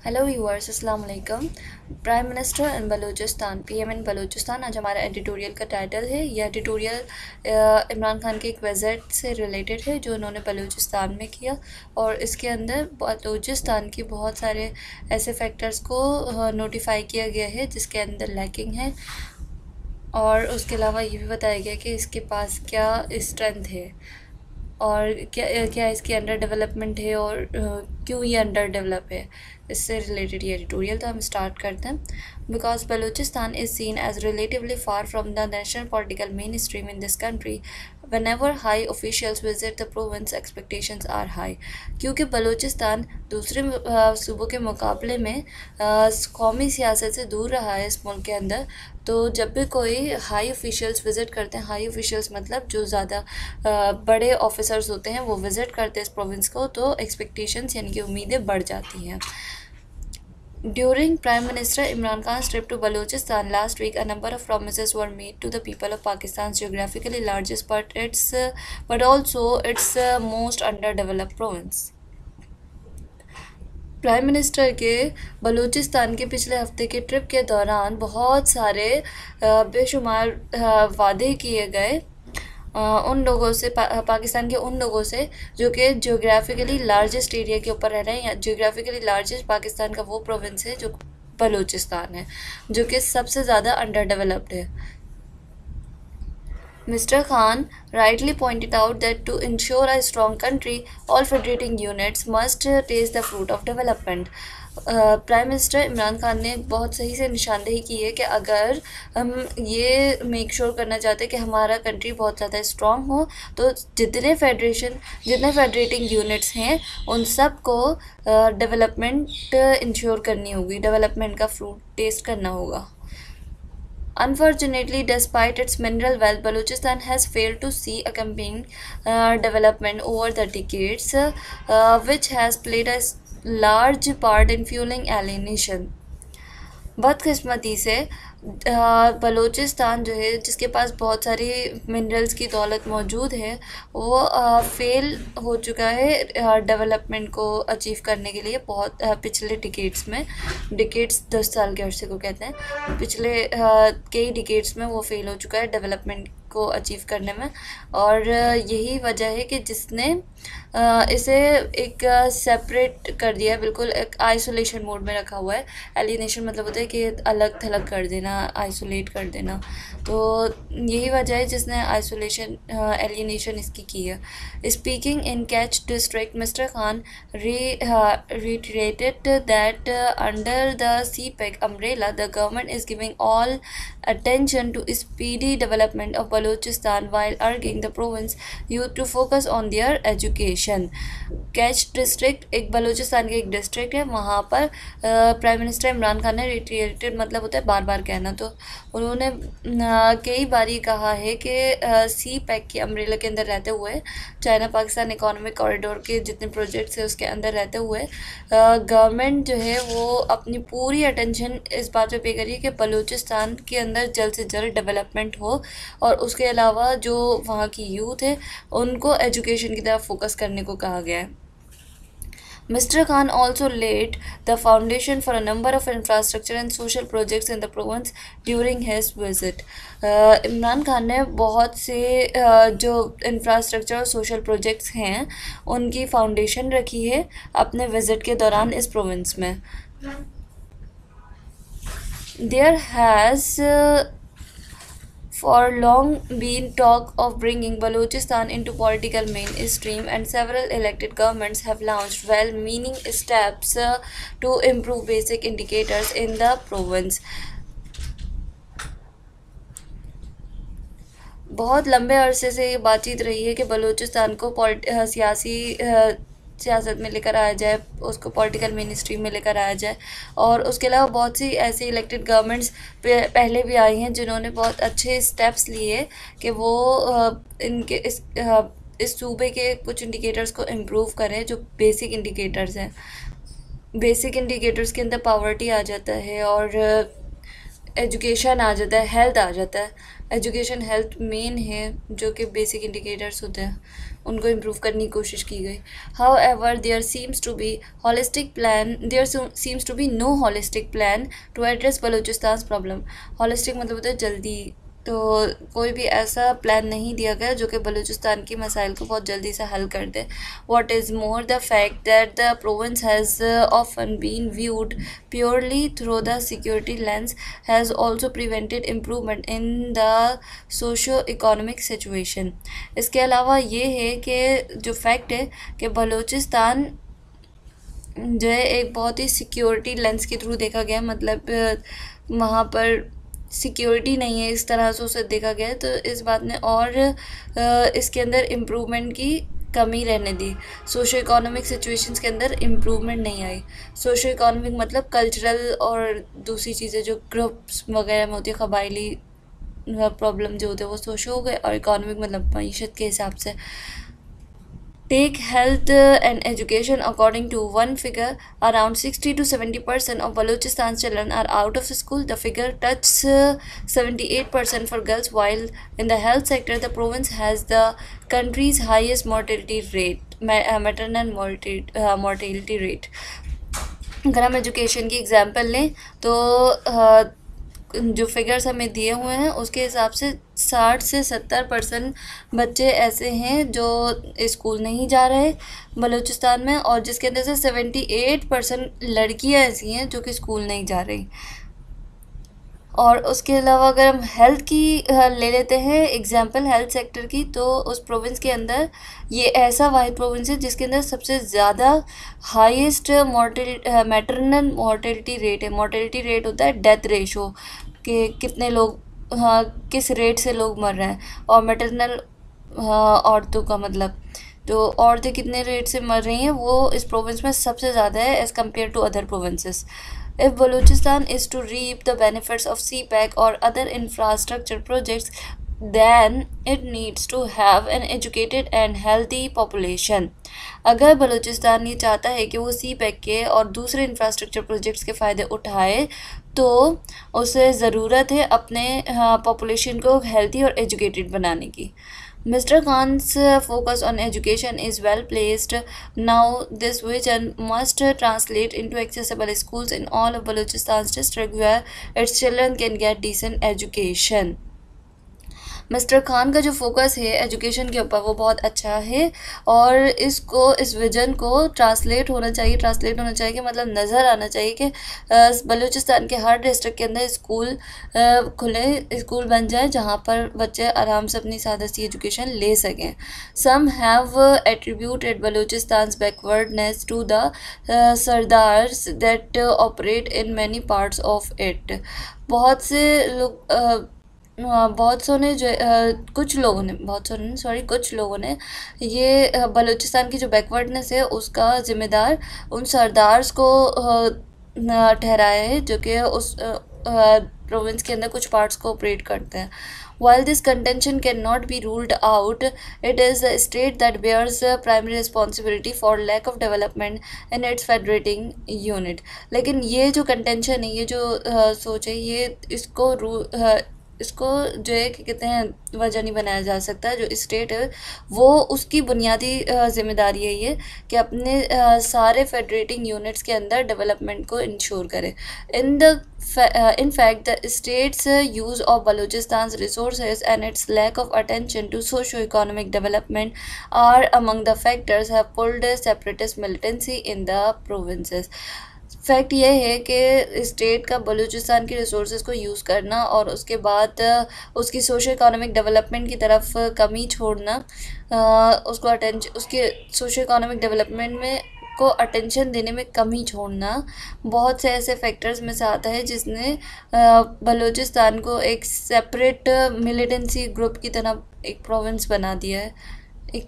Hello viewers, अस्सलाम वालेकुम। Prime minister in Balochistan, PM in Balochistan, आज हमारा एडिटोरियल का टाइटल है। यह एडिटोरियल इमरान खान के एक विज़िट से रिलेटेड है जो उन्होंने बलूचिस्तान में किया, और इसके अंदर बलूचिस्तान की बहुत सारे ऐसे फैक्टर्स को नोटिफाई किया गया है जिसके अंदर लैकिंग है, और उसके अलावा ये भी बताया गया कि इसके पास क्या स्ट्रेंथ है और क्या क्या इसकी अंडर डेवलपमेंट है और क्यों ये अंडर डेवलप है। इससे रिलेटेड ये एडिटोरियल तो हम स्टार्ट करते हैं। Because Balochistan is seen as relatively far from the national political mainstream in this country, whenever high officials visit the province expectations are high। क्योंकि बलूचिस्तान दूसरे सूबों के मुकाबले में कौमी सियासत से दूर रहा है इस मुल्क के अंदर, तो जब भी कोई हाई ऑफिशियल्स विज़िट करते हैं, हाई ऑफिशियल्स मतलब जो ज़्यादा बड़े ऑफिसर्स होते हैं वो विज़िट करते हैं इस प्रोविंस को, तो एक्सपेक्टेशंस यानी कि उम्मीदें बढ़ जाती हैं। During Prime Minister Imran Khan's trip to Balochistan last week, a number of promises were made to the people of Pakistan's geographically largest but also its most underdeveloped province। Prime minister के बलूचिस्तान के पिछले हफ्ते के trip के दौरान बहुत सारे बेशुमार वादे किए गए उन लोगों से पाकिस्तान के उन लोगों से जो कि जियोग्राफिकली लार्जेस्ट एरिया के ऊपर रह रहे हैं, या जियोग्राफिकली लार्जेस्ट पाकिस्तान का वो प्रोविंस है जो बलूचिस्तान है, जो कि सबसे ज़्यादा अंडर डेवलप्ड है। Mr. Khan rightly pointed out that to ensure a strong country, all federating units must taste the fruit of development। Prime minister Imran Khan ने बहुत सही से निशानदेही की है कि अगर हम ये मेक श्योर करना चाहते हैं कि हमारा कंट्री बहुत ज़्यादा स्ट्रॉन्ग हो, तो जितने फेडरेटिंग यूनिट्स हैं उन सब को डेवलपमेंट इंश्योर करनी होगी, डेवलपमेंट का फ्रूट टेस्ट करना होगा। Unfortunately, despite its mineral wealth, Balochistan has failed to see accompanying development over the decades, which has played a large part in fueling alienation। बदकिस्मती से बलूचिस्तान जो है, जिसके पास बहुत सारी मिनरल्स की दौलत मौजूद है, वो फेल हो चुका है डेवलपमेंट को अचीव करने के लिए। बहुत पिछले डिकेट्स 10 साल के अरसे को कहते हैं, पिछले कई डिकेट्स में वो फेल हो चुका है डेवलपमेंट को अचीव करने में, और यही वजह है कि जिसने इसे एक सेपरेट कर दिया, बिल्कुल एक आइसोलेशन मोड में रखा हुआ है। एलिनेशन मतलब होता है कि अलग थलग कर देना, आइसोलेट कर देना, तो यही वजह है जिसने एलिनेशन इसकी की है। Speaking in catch district, mister Khan reiterated that under the CPEC umbrella, the government is giving all attention to speedy development of Balochistan while urging the province youth to focus on their education। Catch district एक बलूचिस्तान की एक district है, वहाँ पर prime minister Imran Khan ने retreated मतलब होता है बार बार कहना, तो उन्होंने कई बारी कहा है कि CPEC के अम्ब्रेला के अंदर रहते हुए, चाइना पाकिस्तान इकोनॉमिक कॉरिडोर के जितने प्रोजेक्ट्स हैं उसके अंदर रहते हुए गवर्नमेंट जो है वो अपनी पूरी अटेंशन इस बात पे पे करिए कि बलूचिस्तान के अंदर जल्द से जल्द डेवलपमेंट हो, और उसके अलावा जो वहाँ की यूथ है उनको एजुकेशन की तरफ फोकस करने को कहा गया है। Mr. Khan also laid the foundation for a number of infrastructure and social projects in the province during his visit। Imran Khan ने बहुत से जो इंफ्रास्ट्रक्चर और सोशल प्रोजेक्ट्स हैं उनकी फाउंडेशन रखी है अपने विज़िट के दौरान इस प्रोविंस में। There has for long been talk of bringing Balochistan into political mainstream, and several elected governments have launched well-meaning steps to improve basic indicators in the province। बहुत लंबे अरसे से ये बातचीत रही है कि बलूचिस्तान को सियासत में लेकर आया जाए, उसको पॉलिटिकल मेन स्ट्रीम में लेकर आया जाए, और उसके अलावा बहुत सी ऐसी इलेक्टेड गवर्नमेंट्स पहले भी आई हैं जिन्होंने बहुत अच्छे स्टेप्स लिए कि वो इनके इस सूबे के कुछ इंडिकेटर्स को इम्प्रूव करें, जो बेसिक इंडिकेटर्स हैं। बेसिक इंडिकेटर्स के अंदर पावर्टी आ जाता है, और एजुकेशन आ जाता है, हेल्थ आ जाता है। एजुकेशन हेल्थ मेन है जो कि बेसिक इंडिकेटर्स होते हैं। उनको इम्प्रूव करने की कोशिश की गई। However, there seems to be no holistic plan to address Balochistan's problem. Holistic मतलब होता है जल्दी, तो कोई भी ऐसा प्लान नहीं दिया गया जो कि बलूचिस्तान की मसाइल को बहुत जल्दी से हल कर दे। What is more, the fact that the province has often been viewed purely through the security lens has also prevented improvement in the socio-economic situation. इसके अलावा ये है कि जो फैक्ट है कि बलूचिस्तान जो है एक बहुत ही सिक्योरिटी लेंस के थ्रू देखा गया, मतलब वहाँ पर सिक्योरिटी नहीं है इस तरह से उसे देखा गया, तो इस बात ने और इसके अंदर इम्प्रूवमेंट की कमी रहने दी। सोशो इकोनॉमिक सिचुएशंस के अंदर इम्प्रूवमेंट नहीं आई। सोशो इकोनॉमिक मतलब कल्चरल और दूसरी चीज़ें जो ग्रुप्स वगैरह में होती है, कबायली प्रॉब्लम जो होते हैं वो सोशो हो गए, और इकोनॉमिक मतलब मईशत के हिसाब से। Take health and education. According to one figure, around 60 to 70% of Balochistan's children are out of school. The figure touches 78% for girls, while in the health sector, the province has the country's highest mortality rate, maternal mortality rate. अगर हम education की example लें तो जो figures हमें दिए हुए हैं उसके हिसाब से 60 से 70% बच्चे ऐसे हैं जो स्कूल नहीं जा रहे बलूचिस्तान में, और जिसके अंदर से 78% लड़कियां ऐसी हैं जो कि स्कूल नहीं जा रही। और उसके अलावा अगर हम हेल्थ की ले लेते हैं एग्जांपल, हेल्थ सेक्टर की, तो उस प्रोविंस के अंदर ये ऐसा वाहिद प्रोविंस है जिसके अंदर सबसे ज़्यादा हाईएस्ट मैटरनल मोर्टेलिटी रेट है। मोर्टेलिटी रेट होता है डेथ रेशो कि कितने लोग किस रेट से लोग मर रहे हैं, और मैटरनल औरतों का मतलब तो औरतें कितने रेट से मर रही हैं वो इस प्रोविंस में सबसे ज़्यादा है as compared to other provinces. If Balochistan is to reap the benefits of CPEC or other infrastructure projects, then it needs to have an educated and healthy population. अगर बलूचिस्तान ये चाहता है कि वो CPEC के और दूसरे इंफ्रास्ट्रक्चर प्रोजेक्ट्स के फ़ायदे उठाए, तो उसे ज़रूरत है अपने पॉपुलेशन को हेल्थी और एजुकेटेड बनाने की। Mr. Khan's focus on education is well placed. Now, this vision must translate into accessible schools in all of Balochistan's district where its children can get decent education. Mister Khan का जो focus है education के ऊपर वो बहुत अच्छा है, और इस विजन को ट्रांसलेट होना चाहिए कि मतलब नज़र आना चाहिए कि बलूचिस्तान के हर डिस्ट्रिक्ट के अंदर स्कूल खुले, स्कूल बन जाए जहाँ पर बच्चे आराम से अपनी सादा सी एजुकेशन ले सकें। Some have attributed Balochistan's backwardness to the sardars that operate in many parts of it. बहुत से लोग कुछ लोगों ने ये बलूचिस्तान की जो बैकवर्डनेस है उसका ज़िम्मेदार उन सरदार्स को ठहराया है जो कि उस प्रोविंस के अंदर कुछ पार्ट्स को ऑपरेट करते हैं। While this contention cannot be ruled out, it is the state that bears primary responsibility for lack of development in its federating unit. लेकिन ये जो contention है, ये जो सोच है, ये इसको जो है कि कहते हैं वजह नहीं बनाया जा सकता। जो स्टेट है वो उसकी बुनियादी जिम्मेदारी है ये कि अपने सारे फेडरेटिंग यूनिट्स के अंदर डेवलपमेंट को इंश्योर करे। In fact, the state's use of Balochistan's resources and its lack of attention to socio-economic development are among the factors have pulled separatist militancy in the provinces. Fact ये है कि state का बलूचिस्तान के resources को use करना और उसके बाद उसकी सोशो इकोनॉमिक डेवलपमेंट की तरफ कमी छोड़ना, उसके सोशो इकोनॉमिक डेवलपमेंट में को अटेंशन देने में कमी छोड़ना बहुत से ऐसे फैक्टर्स में से आता है जिसने बलूचिस्तान को एक सेपरेट मिलिटेंसी ग्रुप की तरह एक प्रोविंस बना दिया है, एक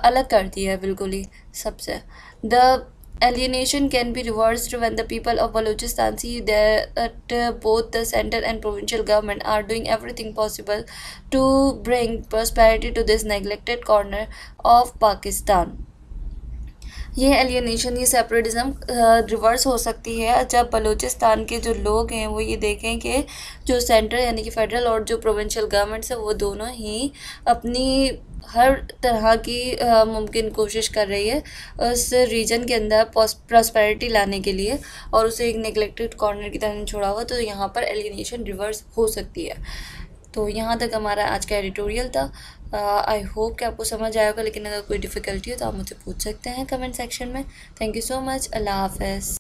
अलग कर दिया है बिल्कुल ही सबसे। The alienation can be reversed when the people of Balochistan see that both the central and provincial government are doing everything possible to bring prosperity to this neglected corner of Pakistan. ये alienation, ये separatism reverse हो सकती है जब बलूचिस्तान के जो लोग हैं वो ये देखें कि जो सेंट्रल यानी कि फेडरल और जो प्रोविंशियल गवर्नमेंट्स है वो दोनों ही अपनी हर तरह की मुमकिन कोशिश कर रही है उस रीजन के अंदर प्रॉस्पेरिटी लाने के लिए, और उसे एक नेगलेक्टेड कॉर्नर की तरह छोड़ा हुआ, तो यहाँ पर एलियनेशन रिवर्स हो सकती है। तो यहाँ तक हमारा आज का एडिटोरियल था। आई होप कि आपको समझ आया होगा, लेकिन अगर कोई डिफ़िकल्टी हो तो आप मुझसे पूछ सकते हैं कमेंट सेक्शन में। Thank you so much. अल्लाह हाफ़िज़।